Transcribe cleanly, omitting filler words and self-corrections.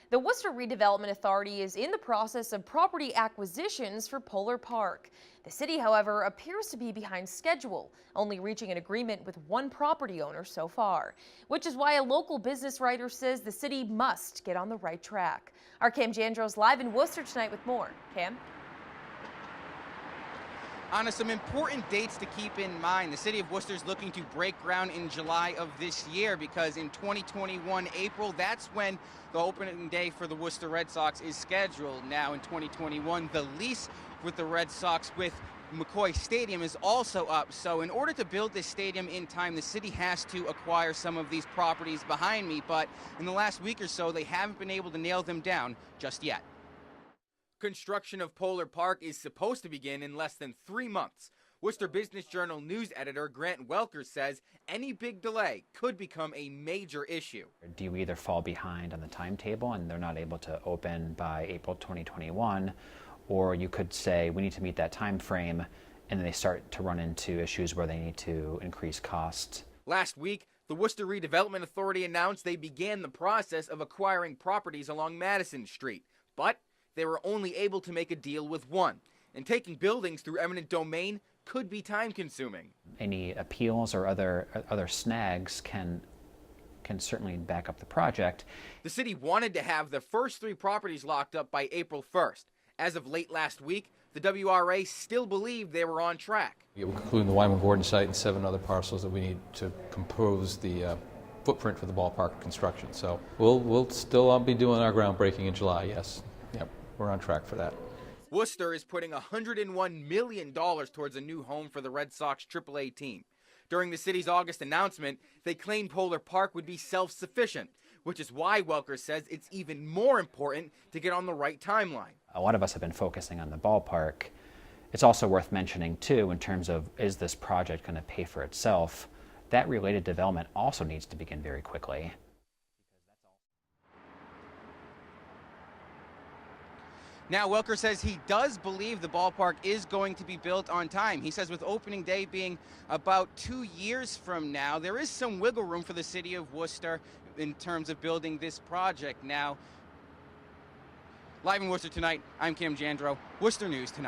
The Worcester Redevelopment Authority is in the process of property acquisitions for Polar Park. The city, however, appears to be behind schedule, only reaching an agreement with one property owner so far, which is why a local business writer says the city must get on the right track. Our Cam Jandrow's live in Worcester tonight with more. Cam? On some important dates to keep in mind, the city of Worcester is looking to break ground in July of this year because in 2021 April, that's when the opening day for the Worcester Red Sox is scheduled. Now in 2021, the lease with the Red Sox with McCoy Stadium is also up. So in order to build this stadium in time, the city has to acquire some of these properties behind me. But in the last week or so, they haven't been able to nail them down just yet. Construction of Polar Park is supposed to begin in less than 3 months. Worcester Business Journal news editor Grant Welker says any big delay could become a major issue. Do you either fall behind on the timetable and they're not able to open by April 2021, or you could say we need to meet that time frame and then they start to run into issues where they need to increase costs. Last week, the Worcester Redevelopment Authority announced they began the process of acquiring properties along Madison Street, but they were only able to make a deal with one, and taking buildings through eminent domain could be time-consuming. Any appeals or other snags can certainly back up the project. The city wanted to have the first 3 properties locked up by April 1st. As of late last week, the WRA still believed they were on track. Including the Wyman Gordon site and 7 other parcels that we need to compose the footprint for the ballpark construction. So we'll still be doing our groundbreaking in July, yes. Yep. We're on track for that. Worcester is putting $101 million towards a new home for the Red Sox AAA team. During the city's August announcement, they claimed Polar Park would be self-sufficient, which is why Welker says it's even more important to get on the right timeline. A lot of us have been focusing on the ballpark. It's also worth mentioning, too, in terms of is this project going to pay for itself, that related development also needs to begin very quickly. Now, Welker says he does believe the ballpark is going to be built on time. He says with opening day being about 2 years from now, there is some wiggle room for the city of Worcester in terms of building this project. Now, live in Worcester tonight, I'm Cam Jandrow, Worcester News Tonight.